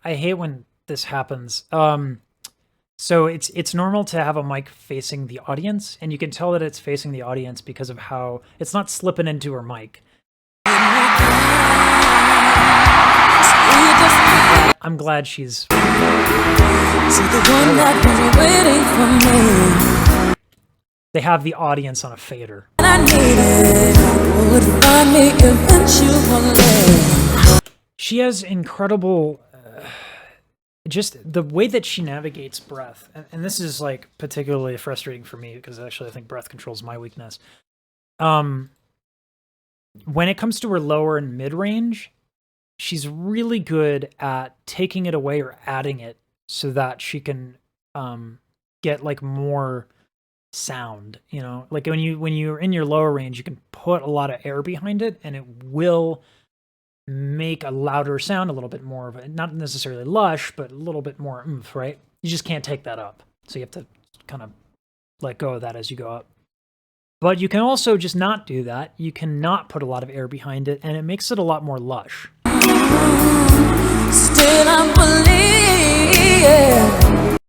I hate when this happens. So it's normal to have a mic facing the audience, and you can tell that it's facing the audience because of how it's not slipping into her mic. I'm glad she's the one that was waiting for me. They have the audience on a fader. And I needed would find me eventually. She has incredible just the way that she navigates breath, and this is like particularly frustrating for me because actually I think breath control is my weakness. When it comes to her lower and mid range, she's really good at taking it away or adding it so that she can get like more sound. You know, like when you're in your lower range, you can put a lot of air behind it, and it will make a louder sound, a little bit more of it, not necessarily lush, but a little bit more oomph, right? You just can't take that up. So you have to kind of let go of that as you go up. But you can also just not do that. You can not put a lot of air behind it, and it makes it a lot more lush. Still I believe.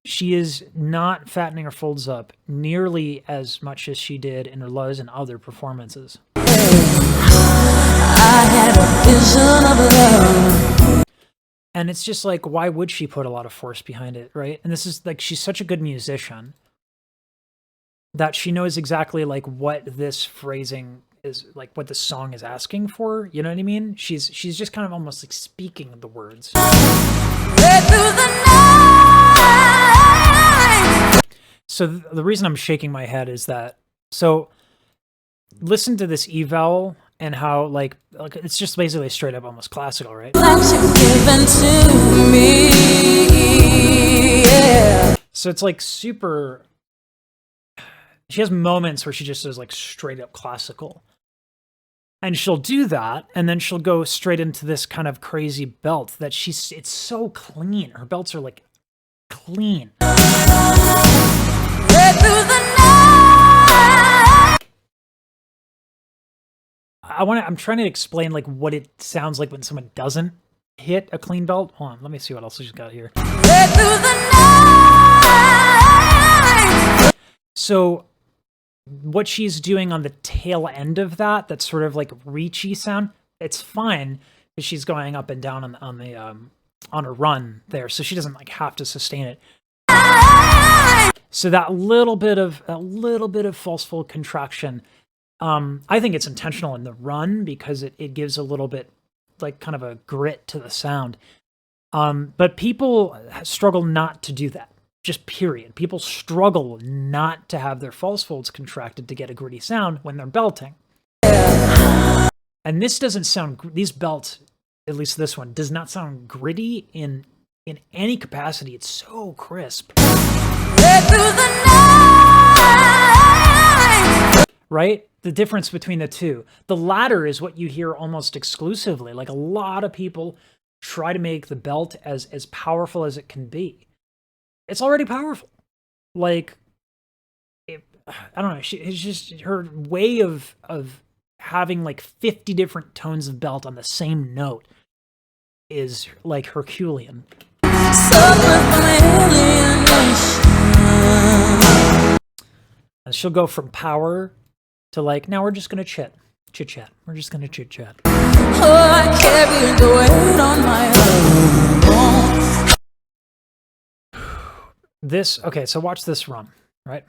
She is not fattening her folds up nearly as much as she did in her lows and other performances. I had a vision of love. And it's just like, why would she put a lot of force behind it, right? And this is like, she's such a good musician that she knows exactly like what this phrasing is, like what the song is asking for. You know what I mean? She's just kind of almost like speaking the words. So the reason I'm shaking my head is that, so listen to this E vowel and how like it's just basically straight up almost classical, right? So it's like super, she has moments where she just is like straight up classical. And she'll do that, and then she'll go straight into this kind of crazy belt that it's so clean. Her belts are like clean. I'm trying to explain like what it sounds like when someone doesn't hit a clean belt. Hold on, let me see what else she's got here. So what she's doing on the tail end of that's sort of like reachy sound, it's fine because she's going up and down on a run there, so she doesn't like have to sustain it. So that little bit of false fold contraction, I think it's intentional in the run because it gives a little bit like kind of a grit to the sound. But people struggle not to do that. Just period. People struggle not to have their false folds contracted to get a gritty sound when they're belting. And this doesn't sound, these belts, at least this one, does not sound gritty in any capacity. It's so crisp. Right? The difference between the two. The latter is what you hear almost exclusively. Like a lot of people try to make the belt as powerful as it can be. It's already powerful. Like, I don't know. It's just her way of having like 50 different tones of belt on the same note is like Herculean. And she'll go from power to like, now we're just gonna chit chat. We're just gonna chit chat. Oh, I carry the weight on my own. Okay, so watch this run, right?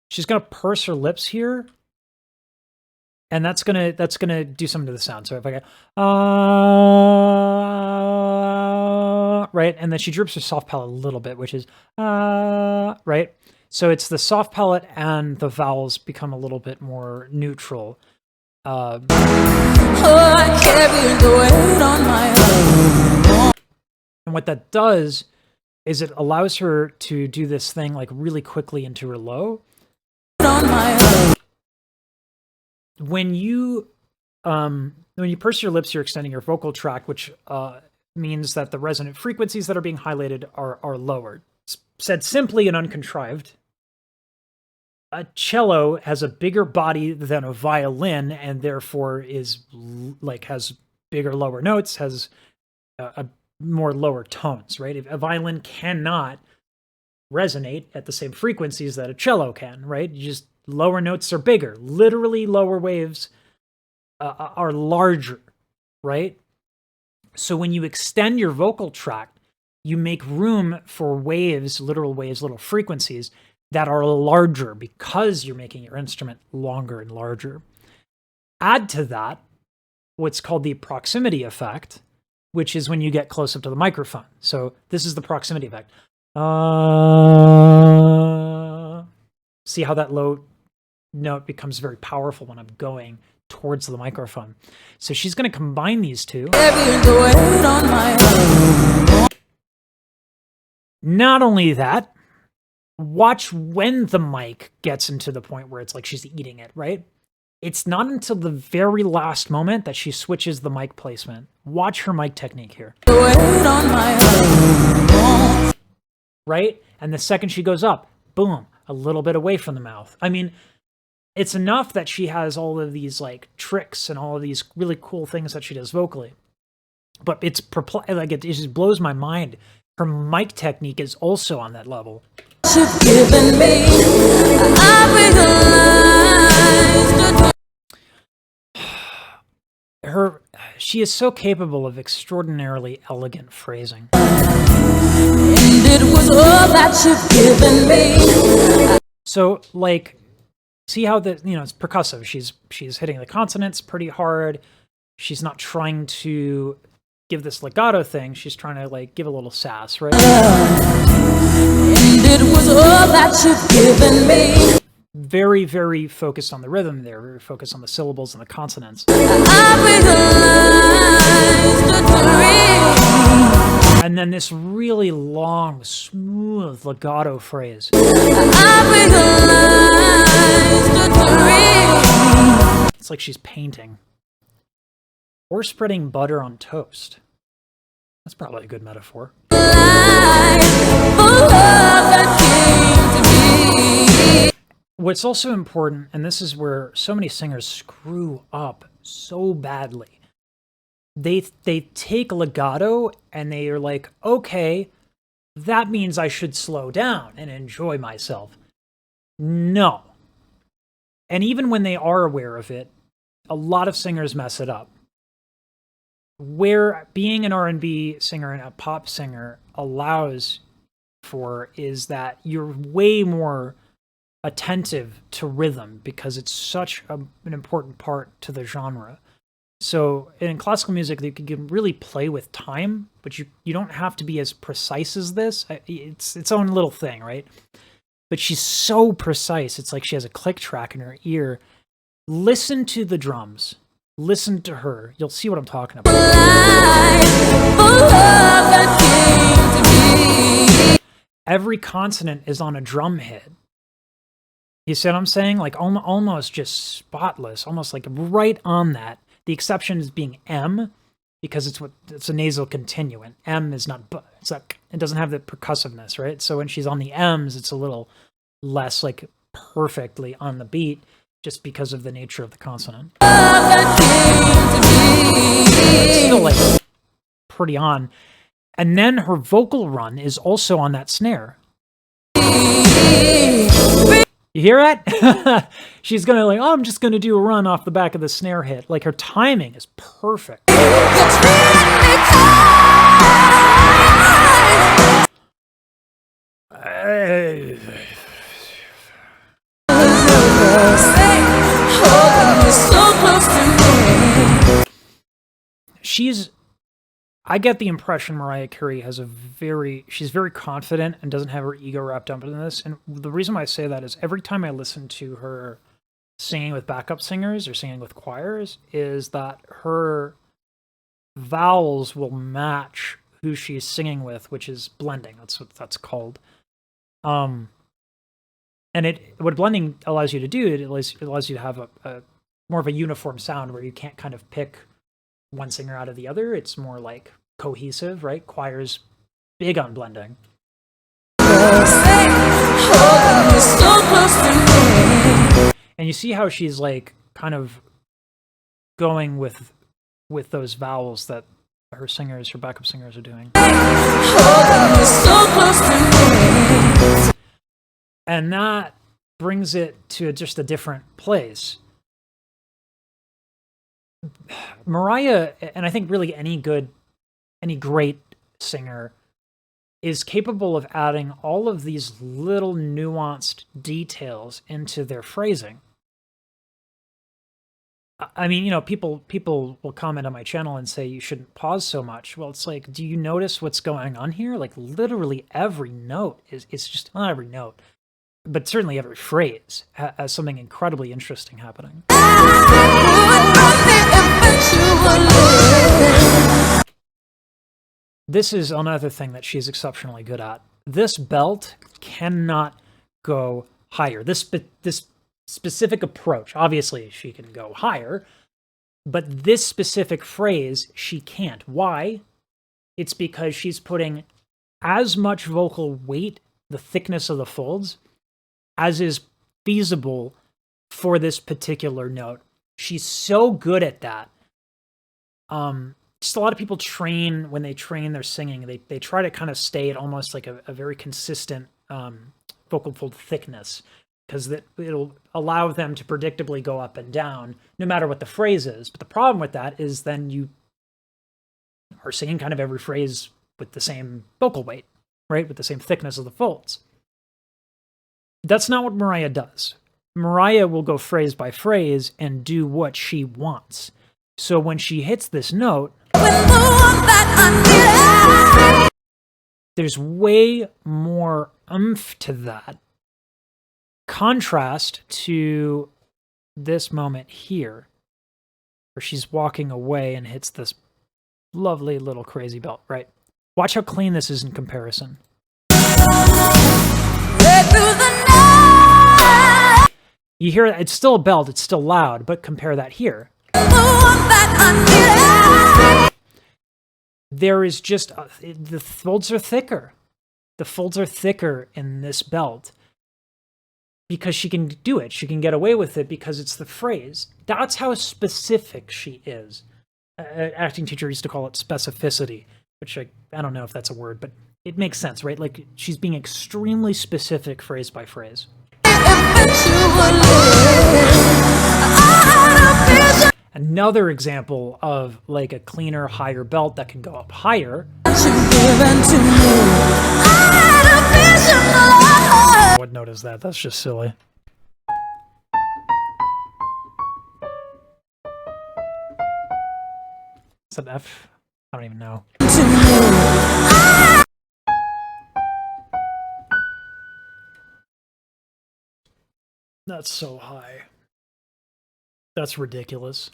She's gonna purse her lips here, and that's gonna do something to the sound. So if I go, right, and then she droops her soft palate a little bit, which is right. So it's the soft palate and the vowels become a little bit more neutral. Oh, I carry the weight on my own. And what that does is it allows her to do this thing like really quickly into her low. When you purse your lips, you're extending your vocal tract, which means that the resonant frequencies that are being highlighted are lowered. Said simply and uncontrived, a cello has a bigger body than a violin, and therefore is like has bigger lower notes, has a more lower tones, right? A violin cannot resonate at the same frequencies that a cello can, right? You just lower notes are bigger. Literally, lower waves are larger, right? So when you extend your vocal tract, you make room for waves, literal waves, little frequencies that are larger because you're making your instrument longer and larger. Add to that what's called the proximity effect, which is when you get close up to the microphone. So this is the proximity effect. See how that low note becomes very powerful when I'm going towards the microphone. So she's going to combine these two. Not only that, watch when the mic gets into the point where it's like she's eating it, right? It's not until the very last moment that she switches the mic placement. Watch her mic technique here. Right? And the second she goes up, boom, a little bit away from the mouth. I mean, it's enough that she has all of these like tricks and all of these really cool things that she does vocally. But it's like it just blows my mind. Her mic technique is also on that level. She is so capable of extraordinarily elegant phrasing. And it was all that you've given me. So, like, see how it's percussive. She's hitting the consonants pretty hard. She's not trying to give this legato thing. She's trying to like give a little sass, right? And it was all that you've given me. Very, very focused on the rhythm there. Very focused on the syllables and the consonants. And then this really long, smooth legato phrase. It's like she's painting. Or spreading butter on toast. That's probably a good metaphor. What's also important, and this is where so many singers screw up so badly, they take legato and they are like, okay, that means I should slow down and enjoy myself. No. And even when they are aware of it, a lot of singers mess it up. Where being an R&B singer and a pop singer allows for is that you're way more attentive to rhythm because it's such an important part to the genre. So in classical music, you can really play with time, but you don't have to be as precise as this. It's its own little thing, right? But she's so precise. It's like she has a click track in her ear. Listen to the drums. Listen to her. You'll see what I'm talking about. Every consonant is on a drum hit. You see what I'm saying? Like almost just spotless, almost like right on that. The exception is being M, because it's a nasal continuant. M is not, it doesn't have the percussiveness, right? So when she's on the M's, it's a little less like perfectly on the beat, just because of the nature of the consonant. It's still like pretty on. And then her vocal run is also on that snare. You hear it? She's gonna like, oh, I'm just gonna do a run off the back of the snare hit. Like her timing is perfect. I get the impression Mariah Carey has she's very confident and doesn't have her ego wrapped up in this. And the reason why I say that is every time I listen to her singing with backup singers or singing with choirs, is that her vowels will match who she's singing with, which is blending. That's what that's called. And what blending allows you to do, it allows you to have a more of a uniform sound where you can't kind of pick one singer out of the other. It's more like cohesive, right? Choir's big on blending. And you see how she's like kind of going with those vowels that her singers, her backup singers are doing. And that brings it to just a different place. Mariah, and I think really any great singer, is capable of adding all of these little nuanced details into their phrasing. I mean, you know, people will comment on my channel and say you shouldn't pause so much. Well, it's like, do you notice what's going on here? Like, literally every note is just, not every note, but certainly every phrase has something incredibly interesting happening. This is another thing that she's exceptionally good at. This belt cannot go higher. This specific approach, obviously she can go higher, but this specific phrase, she can't. Why? It's because she's putting as much vocal weight, the thickness of the folds, as is feasible for this particular note. She's so good at that. Just a lot of people train, when they train their singing, they try to kind of stay at almost like a very consistent vocal fold thickness, because it'll allow them to predictably go up and down no matter what the phrase is. But the problem with that is then you are singing kind of every phrase with the same vocal weight, right? With the same thickness of the folds. That's not what Mariah does. Mariah will go phrase by phrase and do what she wants. So when she hits this note, there's way more oomph to that. Contrast to this moment here, where she's walking away and hits this lovely little crazy belt, right? Watch how clean this is in comparison. You hear it's still a belt, it's still loud, but compare that here. There is just, the folds are thicker. The folds are thicker in this belt because she can do it. She can get away with it because it's the phrase. That's how specific she is. An acting teacher used to call it specificity, which I don't know if that's a word, but it makes sense, right? Like, she's being extremely specific phrase by phrase. Another example of like a cleaner, higher belt that can go up higher. What note is that? That's just silly. Is that F? I don't even know. That's so high. That's ridiculous.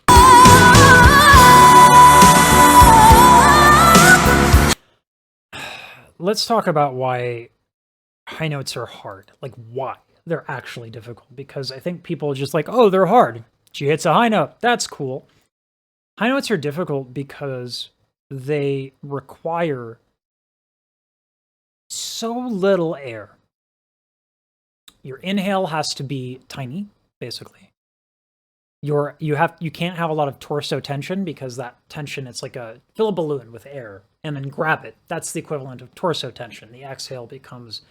Let's talk about why high notes are hard. Like, why they're actually difficult. Because I think people are just like, oh, they're hard. She hits a high note. That's cool. High notes are difficult because they require so little air. Your inhale has to be tiny, basically. You can't have a lot of torso tension, because that tension, it's like fill a balloon with air and then grab it. That's the equivalent of torso tension. The exhale becomes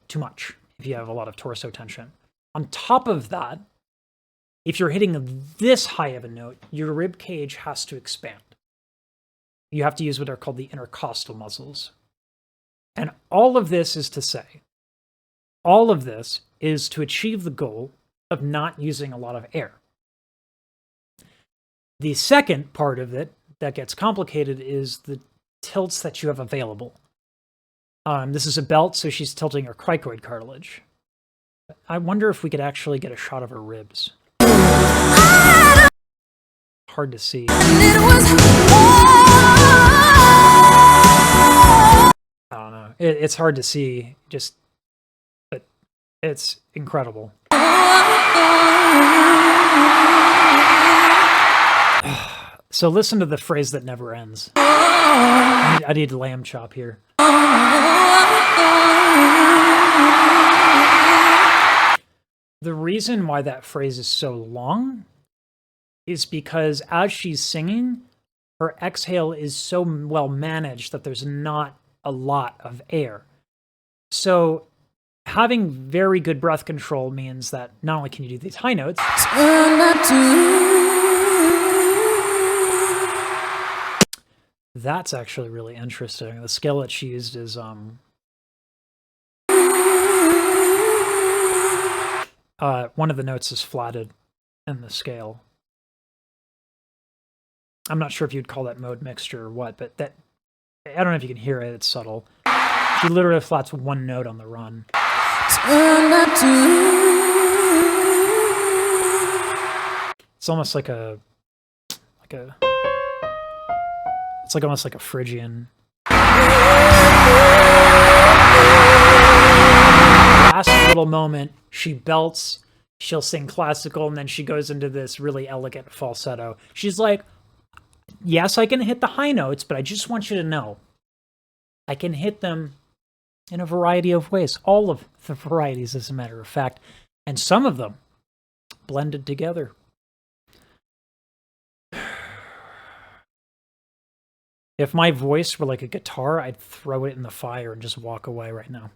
too much if you have a lot of torso tension. On top of that, if you're hitting this high of a note, your rib cage has to expand. You have to use what are called the intercostal muscles. And all of this is to say, all of this is to achieve the goal of not using a lot of air. The second part of it that gets complicated is the tilts that you have available. This is a belt, so she's tilting her cricoid cartilage. I wonder if we could actually get a shot of her ribs. Hard to see. I don't know. It's hard to see, but it's incredible. So listen to the phrase that never ends. I need lamb chop here. The reason why that phrase is so long is because as she's singing, her exhale is so well managed that there's not a lot of air. So having very good breath control means that not only can you do these high notes, that's actually really interesting. The scale that she used is one of the notes is flatted in the scale. I'm not sure if you'd call that mode mixture or what, but that, I don't know if you can hear it, it's subtle. She literally flats one note on the run. It's almost like it's like almost like a Phrygian. Last little moment, she belts, she'll sing classical, and then she goes into this really elegant falsetto. She's like, yes, I can hit the high notes, but I just want you to know, I can hit them in a variety of ways. All of the varieties, as a matter of fact, and some of them blended together. If my voice were like a guitar, I'd throw it in the fire and just walk away right now.